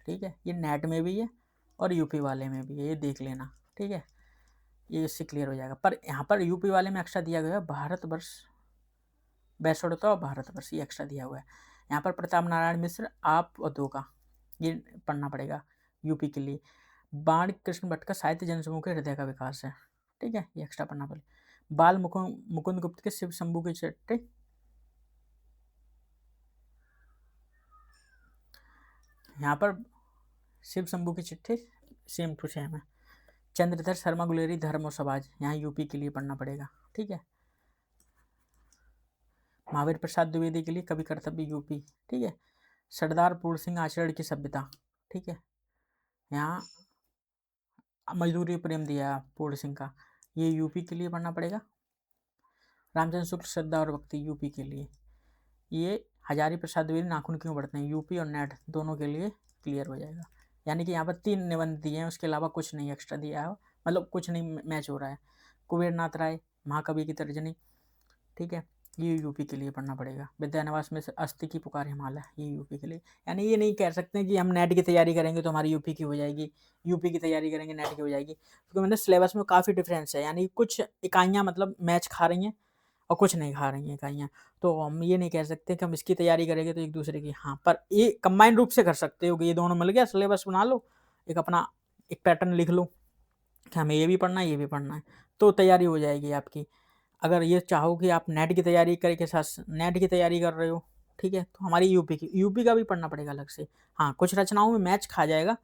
ठीक है, ये नेट में भी है और यूपी वाले में भी है, ये देख लेना। ठीक है, ये इससे क्लियर हो जाएगा। पर यहाँ पर यूपी वाले में एक्स्ट्रा दिया गया है भारतवर्ष, बैसोड़ता और भारतवर्ष, ये एक्स्ट्रा दिया हुआ है। यहाँ पर प्रताप नारायण मिश्र आप और दो का, ये पढ़ना पड़ेगा यूपी के लिए। बाण कृष्ण भट्ट का साहित्य जनसमूह के हृदय का विकास है। ठीक है, ये एक्स्ट्रा पढ़ना पड़ेगा। बाल मुकुंद गुप्त के शिव शंभू के चट्टे, यहाँ पर शिव शंभू की चिट्ठी सेम टू सेम है। चंद्रधर शर्मा गुलेरी धर्म और समाज, यहाँ यूपी के लिए पढ़ना पड़ेगा। ठीक है, महावीर प्रसाद द्विवेदी के लिए कवि कर्तव्य यूपी। ठीक है, सरदार पूर्ण सिंह आचरण की सभ्यता। ठीक है, यहाँ मजदूरी प्रेम दिया पूर्ण सिंह का, ये यूपी के लिए पढ़ना पड़ेगा। रामचंद्र शुक्ल श्रद्धा और भक्ति, यूपी के लिए। ये हजारी प्रसाद द्विवेदी नाखून क्यों बढ़ते हैं, यूपी और नेट दोनों के लिए क्लियर हो जाएगा। यानी कि यहाँ पर 3 निबंध दिए हैं, उसके अलावा कुछ नहीं एक्स्ट्रा दिया है, मतलब कुछ नहीं मैच हो रहा है। कुबेर नाथ राय महाकवि की तर्जनी। ठीक है, ये यूपी के लिए पढ़ना पड़ेगा। विद्यानिवास में से अस्थि की पुकार हिमालय, ये यूपी के लिए। यानी ये नहीं कह सकते कि हम नेट की तैयारी करेंगे तो हमारी यूपी की हो जाएगी, यूपी की तैयारी करेंगे नेट की हो जाएगी, क्योंकि मैंने सिलेबस में काफ़ी डिफरेंस है। यानी कुछ इकाइयाँ मतलब मैच खा रही हैं और कुछ नहीं खा रही हैं इकाइयाँ। तो हम ये नहीं कह सकते कि हम इसकी तैयारी करेंगे तो एक दूसरे की, हाँ, पर ये कंबाइन रूप से कर सकते हो कि ये दोनों मिल गया, सिलेबस बना लो, एक अपना एक पैटर्न लिख लो कि हमें ये भी पढ़ना है, ये भी पढ़ना है, तो तैयारी हो जाएगी आपकी। अगर ये चाहो कि आप नेट की तैयारी के साथ नेट की तैयारी कर रहे हो, ठीक है, तो हमारी यूपी का भी पढ़ना पड़ेगा अलग से। हाँ, कुछ रचनाओं में मैच खा जाएगा,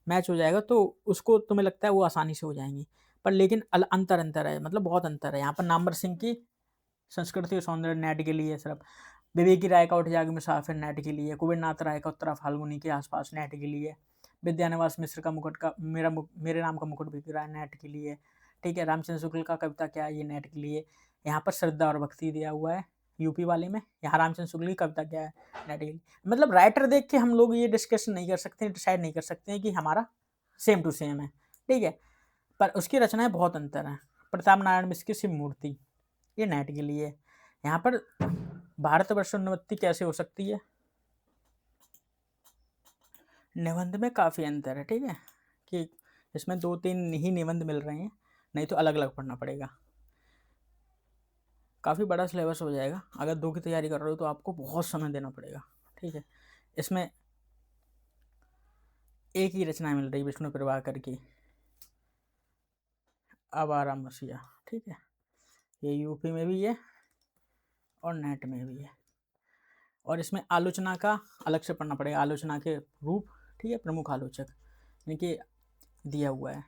मैच हो जाएगा, तो उसको तुम्हें लगता है वो आसानी से हो जाएंगी, पर लेकिन अंतर है, मतलब बहुत अंतर है। यहाँ पर नामवर सिंह की संस्कृति और सौंदर्य नेट के लिए सिर्फ, विवेकी राय का उठ जाएगी मुसाफिर नेट के लिए, कुबेरनाथ राय का उत्तरा फाल्गुनी के आसपास नेट के लिए, विद्यानिवास मिश्र का मुकुट का मेरे नाम का मुकुट बिक रहा है नेट के लिए, ठीक है, रामचंद्र शुक्ल का कविता क्या है, ये नेट के लिए। यहाँ पर श्रद्धा और भक्ति दिया हुआ है यूपी वाले में, यहाँ रामचंद्र शुक्ल की कविता क्या है नेट के लिए। मतलब राइटर देख के हम लोग ये डिस्कशन नहीं कर सकते, डिसाइड नहीं कर सकते हैं कि हमारा सेम टू सेम है, ठीक है, पर उसकी रचनाएं बहुत अंतर हैं। प्रताप नारायण मिश्र की शिव मूर्ति, ये नेट के लिए। यहाँ पर भारतवर्षोन्नति कैसे हो सकती है, निबंध में काफ़ी अंतर है, ठीक है, कि इसमें 2-3 ही निबंध मिल रहे हैं, नहीं तो अलग अलग पढ़ना पड़ेगा। काफ़ी बड़ा सिलेबस हो जाएगा। अगर 2 की तैयारी कर रहे हो तो आपको बहुत समय देना पड़ेगा, ठीक है। इसमें एक ही रचना मिल रही विष्णु प्रभाकर की, आवारा मसीहा, ठीक है, ये यूपी में भी है और नेट में भी है। और इसमें आलोचना का अलग से पढ़ना पड़ेगा, आलोचना के रूप, ठीक है, प्रमुख आलोचक यानी कि दिया हुआ है।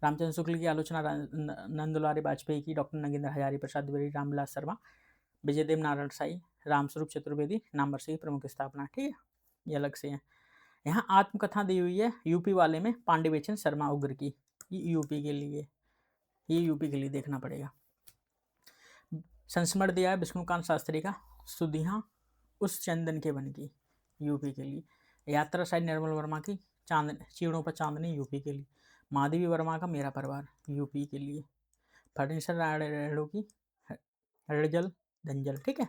रामचंद्र शुक्ल की आलोचना नंदलारी वाजपेयी की, डॉक्टर नगेंद्र हजारी प्रसाद द्विवेदी, रामविलास शर्मा, विजयदेव नारायण साई, रामस्वरूप चतुर्वेदी, नामवर सिंह की प्रमुख स्थापना, ठीक है, ये अलग से है। यहाँ आत्मकथा दी हुई है यूपी वाले में पांडेबेचन शर्मा उग्र की, ये यूपी के लिए, ये यूपी के लिए देखना पड़ेगा। संस्मरण दिया है विष्णुकांत शास्त्री का, सुधिया उस चंदन के बन की, यूपी के लिए। यात्रा शायद निर्मल वर्मा की, चीड़ों पर चांदनी, यूपी के लिए। महादेवी वर्मा का मेरा परिवार, यूपी के लिए। फर्नीचर रेडो की हड़जल दंजल, ठीक है,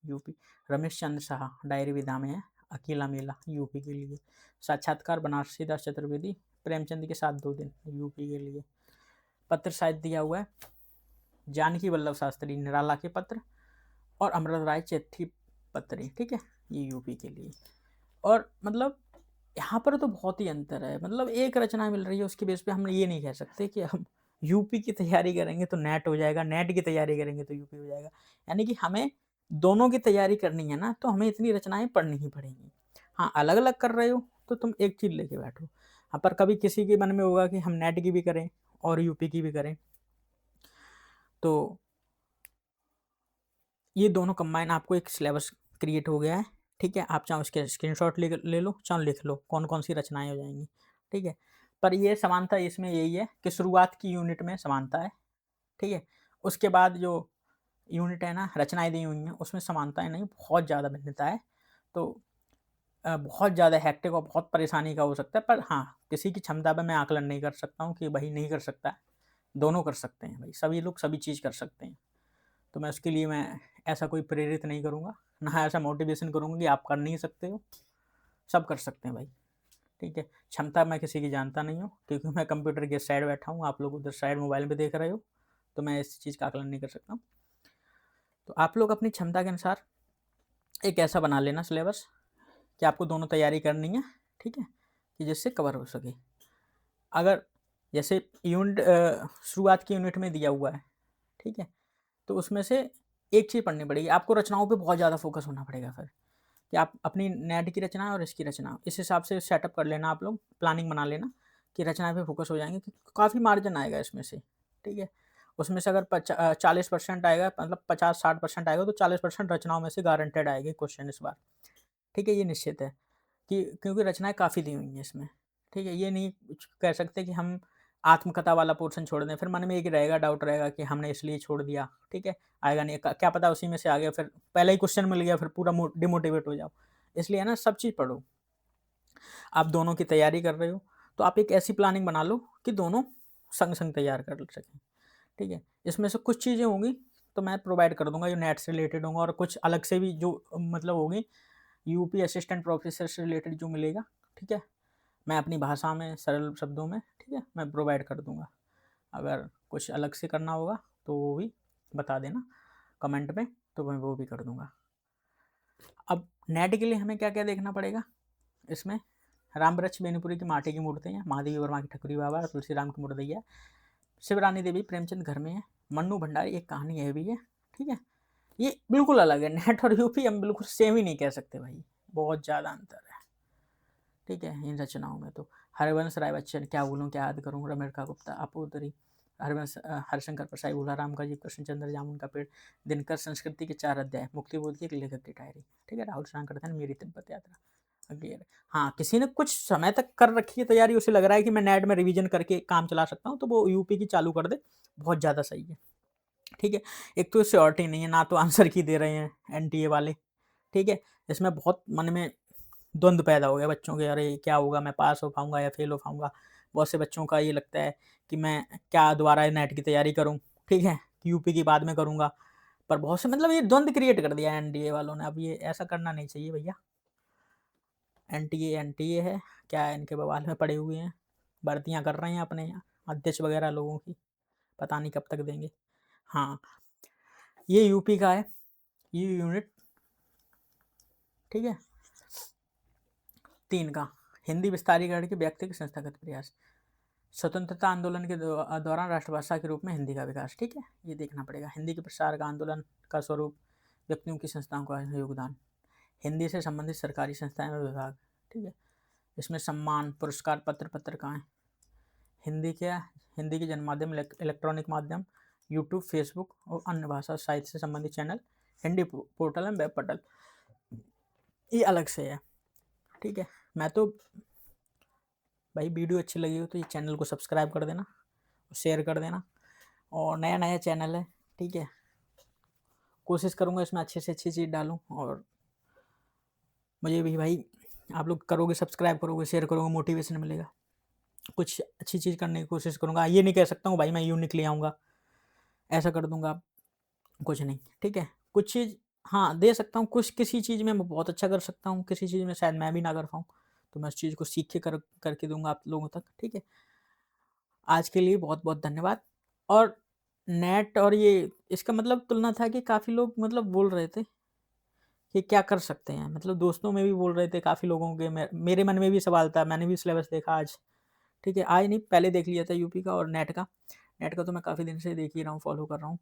यूपी। रमेश चंद्र शाह डायरी विधा में है, अकेला मेला, यूपी के लिए। साक्षात्कार बनारसी दास चतुर्वेदी, प्रेमचंद के साथ 2 दिन, यूपी के लिए। पत्र शायद दिया हुआ है जानकी वल्लभ शास्त्री निराला के पत्र और अमृत राय चिट्ठी पत्री, ठीक है, ये यूपी के लिए। और मतलब यहाँ पर तो बहुत ही अंतर है, मतलब एक रचना मिल रही है उसके बेस पे हम ये नहीं कह सकते कि हम यूपी की तैयारी करेंगे तो नेट हो जाएगा, नेट की तैयारी करेंगे तो यूपी हो जाएगा। यानी कि हमें दोनों की तैयारी करनी है ना, तो हमें इतनी रचनाएं पढ़नी ही पड़ेंगी। हाँ, अलग अलग कर रहे हो तो तुम एक चीज़ लेके बैठो। हाँ, पर कभी किसी के मन में होगा कि हम नेट की भी करें और यूपी की भी करें, तो ये दोनों कंबाइन आपको एक सिलेबस क्रिएट हो गया है, ठीक है। आप चाहे उसके स्क्रीनशॉट ले लो, चाहे लिख लो कौन कौन सी रचनाएं हो जाएंगी, ठीक है। पर ये समानता इसमें यही है कि शुरुआत की यूनिट में समानता है, ठीक है, उसके बाद जो यूनिट है ना, रचनाएं दी हुई हैं, उसमें समानताएं नहीं, बहुत ज़्यादा भिन्नता है। तो बहुत ज़्यादा हैक्टिक और बहुत परेशानी का हो सकता है, पर हाँ, किसी की क्षमता पर मैं आकलन नहीं कर सकता हूँ कि भाई नहीं कर सकता है, दोनों कर सकते हैं भाई, सभी लोग सभी चीज़ कर सकते हैं। तो मैं उसके लिए मैं ऐसा कोई प्रेरित नहीं करूँगा, ना ऐसा मोटिवेशन करूँगा कि आप कर नहीं सकते हो, सब कर सकते हैं भाई, ठीक है। क्षमता मैं किसी की जानता नहीं हूँ, क्योंकि मैं कंप्यूटर के साइड बैठा हूँ, आप लोग उधर साइड मोबाइल में देख रहे हो, तो मैं इस चीज़ का आकलन नहीं कर सकता हूँ। तो आप लोग अपनी क्षमता के अनुसार एक ऐसा बना लेना सिलेबस कि आपको दोनों तैयारी करनी है, ठीक है, कि जिससे कवर हो सके। अगर जैसे यूनिट शुरुआत की यूनिट में दिया हुआ है, ठीक है, तो उसमें से एक चीज़ पढ़नी पड़ेगी आपको, रचनाओं पे बहुत ज़्यादा फोकस होना पड़ेगा फिर, कि आप अपनी नेट की रचना और इसकी रचना इस हिसाब से सेटअप कर लेना, आप लोग प्लानिंग बना लेना कि रचना पे फोकस हो जाएंगे, काफ़ी मार्जिन आएगा इसमें से, ठीक है। उसमें से अगर 40% आएगा, मतलब 50-60% आएगा, तो 40% रचनाओं में से गारंटेड आएगी क्वेश्चन इस बार, ठीक है, ये निश्चित है कि क्योंकि रचनाएं काफ़ी दी हुई हैं इसमें, ठीक है। ये नहीं कह सकते कि हम आत्मकथा वाला पोर्शन छोड़ दें, फिर मन में एक रहेगा, डाउट रहेगा कि हमने इसलिए छोड़ दिया, ठीक है, आएगा नहीं, क्या पता उसी में से आ गया, फिर पहला ही क्वेश्चन मिल गया, फिर पूरा डिमोटिवेट हो जाओ। इसलिए ना सब चीज़ पढ़ो। आप दोनों की तैयारी कर रहे हो तो आप एक ऐसी प्लानिंग बना लो कि दोनों संग संग तैयार कर सकें, ठीक है। इसमें से कुछ चीज़ें होंगी तो मैं प्रोवाइड कर दूँगा जो नेट से रिलेटेड होंगे, और कुछ अलग से भी जो मतलब होगी यूपी असिस्टेंट प्रोफेसर से रिलेटेड जो मिलेगा, ठीक है, मैं अपनी भाषा में सरल शब्दों में, ठीक है, मैं प्रोवाइड कर दूँगा। अगर कुछ अलग से करना होगा तो वो भी बता देना कमेंट में, तो मैं वो भी कर दूँगा। अब नेट के लिए हमें क्या-क्या देखना पड़ेगा इसमें? रामवृक्ष बेनीपुरी की माटी की मूर्ति है, महादेवी वर्मा की ठकुरी बाबा, तुलसीराम की मुर्दई है, शिवरानी देवी प्रेमचंद घर में है, मन्नू भंडारी एक कहानी है भी है, ठीक है। ये बिल्कुल अलग है, नेट और यूपी हम बिल्कुल सेम ही नहीं कह सकते भाई, बहुत ज़्यादा अंतर है, ठीक है, इन रचनाओं में। तो हरिवंश राय बच्चन, क्या बोलूँ क्या याद करूँ, रमेरका गुप्ता, अपूतरी, हरिवंश हरिशंकर प्रसाई, भोला राम का जी, कृष्णचंद्र जामुन का पेड़, दिनकर संस्कृति के 4 अध्याय, मुक्तिबोध की एक लेखक की डायरी, ठीक है, राहुल सांकरधन मेरी तिब्बत यात्रा। अगेन हाँ, किसी ने कुछ समय तक कर रखी है तैयारी, उसे लग रहा है कि मैं नेट में रिवीजन करके काम चला सकता हूँ, तो वो यूपी की चालू कर दे, बहुत ज़्यादा सही है, ठीक है। एक तो श्योरिटी नहीं है, ना तो आंसर की दे रहे हैं एनटीए वाले, ठीक है। इसमें बहुत मन में द्वंद्व पैदा हो गया बच्चों के, अरे क्या होगा, मैं पास हो पाऊँगा या फेल हो पाऊँगा। बहुत से बच्चों का ये लगता है कि मैं क्या दोबारा नेट की तैयारी करूँ, ठीक है, यूपी की बाद में करूँगा। पर बहुत से मतलब ये द्वंद्व क्रिएट कर दिया है एनडीए वालों ने, अब ये ऐसा करना नहीं चाहिए भैया। एनटीए है, क्या इनके बवाल में पड़े हुए हैं, भर्तियाँ कर रहे हैं अपने अध्यक्ष वगैरह लोगों की, पता नहीं कब तक देंगे। हाँ, ये यूपी का है, ये यूनिट, ठीक है। 3 का हिंदी विस्तारीकरण के व्यक्तिगत संस्थागत प्रयास, स्वतंत्रता आंदोलन के दौरान राष्ट्रभाषा के रूप में हिंदी का विकास, ठीक है, ये देखना पड़ेगा। हिंदी के प्रसार का आंदोलन का स्वरूप, व्यक्तियों की संस्थाओं का योगदान, हिंदी से संबंधित सरकारी संस्थाएं और विभाग, ठीक है, इसमें सम्मान, पुरस्कार पत्र, पत्रिकाएं, हिंदी के जनमाध्यम, इलेक्ट्रॉनिक माध्यम, यूट्यूब, फेसबुक और अन्य भाषा साहित्य से संबंधित channel, Hindi portal and web portal, ये अलग से है, ठीक है। मैं तो भाई वीडियो अच्छी लगी हो तो ये चैनल को सब्सक्राइब कर देना, शेयर कर देना, और नया चैनल है, ठीक है, कोशिश करूँगा इसमें अच्छे से अच्छी चीज़ डालूँ, और मुझे भी भाई आप लोग करोगे, सब्सक्राइब करोगे, शेयर करोगे, मोटिवेशन मिलेगा, कुछ अच्छी चीज़ करने की कोशिश करूँगा। ये नहीं कह सकता हूँ भाई मैं यूनिक ले आऊँगा, ऐसा कर दूँगा, कुछ नहीं, ठीक है। कुछ चीज़ हाँ, दे सकता हूँ, कुछ किसी चीज़ में मैं बहुत अच्छा कर सकता हूँ, किसी चीज़ में शायद मैं भी ना कर पाऊँ, तो मैं उस चीज़ को सीख के करके दूँगा आप लोगों तक, ठीक है। आज के लिए बहुत-बहुत धन्यवाद। और नेट और ये इसका मतलब तुलना था कि काफ़ी लोग मतलब बोल रहे थे कि क्या कर सकते हैं, मतलब दोस्तों में भी बोल रहे थे काफ़ी लोगों के, मेरे मन में भी सवाल था, मैंने भी सिलेबस देखा आज, ठीक है, आज नहीं पहले देख लिया था यूपी का और नेट का। नेट का तो मैं काफ़ी दिन से देख ही रहा हूँ, फॉलो कर रहा हूँ।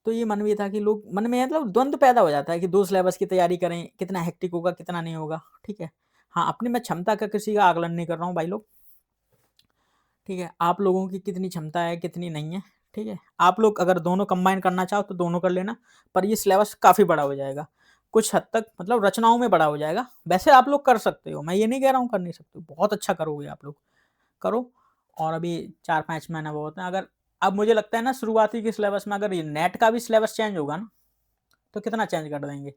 तो ये मन में था कि लोग मन में मतलब द्वंद्व पैदा हो जाता है कि 2 सिलेबस की तैयारी करें, कितना हेक्टिक होगा, कितना नहीं होगा, ठीक है। हाँ, अपनी मैं क्षमता का किसी का आकलन नहीं कर रहा हूँ भाई लोग, ठीक है। आप लोगों की कितनी क्षमता है, कितनी नहीं है, ठीक है। आप लोग अगर दोनों कंबाइन करना चाहो तो दोनों कर लेना, पर ये सिलेबस काफ़ी बड़ा हो जाएगा। कुछ हद तक मतलब रचनाओं में बड़ा हो जाएगा। वैसे आप लोग कर सकते हो, मैं ये नहीं कह रहा हूँ कर नहीं सकते हो, बहुत अच्छा करोगे आप लोग, करो। और अभी 4-5 महीना बहुत है। अगर अब मुझे लगता है ना शुरुआती के सिलेबस में अगर ये नेट का भी सिलेबस चेंज होगा ना, तो कितना चेंज कर देंगे।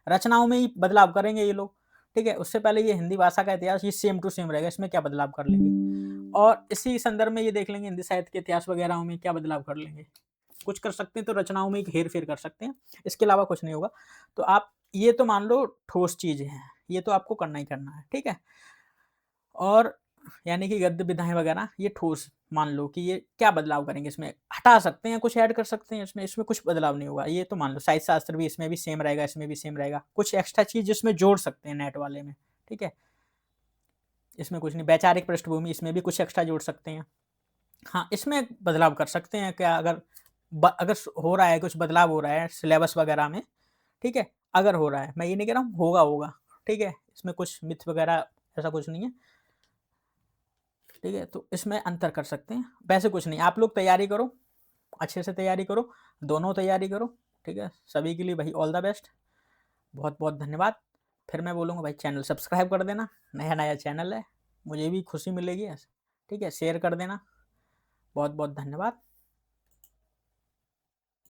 रचनाओं में ही बदलाव करेंगे ये लोग, ठीक है। उससे पहले ये हिंदी भाषा का इतिहास ये सेम टू सेम रहेगा, इसमें क्या बदलाव कर लेंगे। और इसी संदर्भ में ये देख लेंगे हिंदी साहित्य के इतिहास वगैरह में क्या बदलाव कर लेंगे। कुछ कर सकते हैं तो रचनाओं में एक हेर-फेर कर सकते हैं, इसके अलावा कुछ नहीं होगा। तो आप ये तो मान लो ठोस चीज़ें हैं, ये तो आपको करना ही करना है, ठीक है। और यानी कि गद्य विधाएँ वगैरह ये ठोस मान लो कि ये क्या बदलाव करेंगे इसमें, हटा सकते हैं, कुछ ऐड कर सकते हैं इसमें कुछ बदलाव नहीं होगा। ये तो मान लो साहित्य शास्त्र भी इसमें भी सेम रहेगा, इसमें भी सेम रहेगा। कुछ एक्स्ट्रा चीज़ इसमें जोड़ सकते हैं नेट वाले में, ठीक है। इसमें कुछ नहीं, वैचारिक पृष्ठभूमि इसमें भी कुछ एक्स्ट्रा जोड़ सकते हैं। हाँ, इसमें बदलाव कर सकते हैं क्या, अगर हो रहा है, कुछ बदलाव हो रहा है सिलेबस वगैरह में, ठीक है, अगर हो रहा है, मैं ये नहीं कह रहा हूँ होगा, ठीक है, इसमें कुछ मिथ वगैरह ऐसा कुछ नहीं है, ठीक है, तो इसमें अंतर कर सकते हैं, वैसे कुछ नहीं। आप लोग तैयारी करो, अच्छे से तैयारी करो, दोनों तैयारी करो, ठीक है, सभी के लिए भाई ऑल द बेस्ट, बहुत-बहुत धन्यवाद। फिर मैं बोलूँगा भाई चैनल सब्सक्राइब कर देना, नया-नया चैनल है, मुझे भी खुशी मिलेगी, ठीक है, शेयर कर देना, बहुत-बहुत धन्यवाद।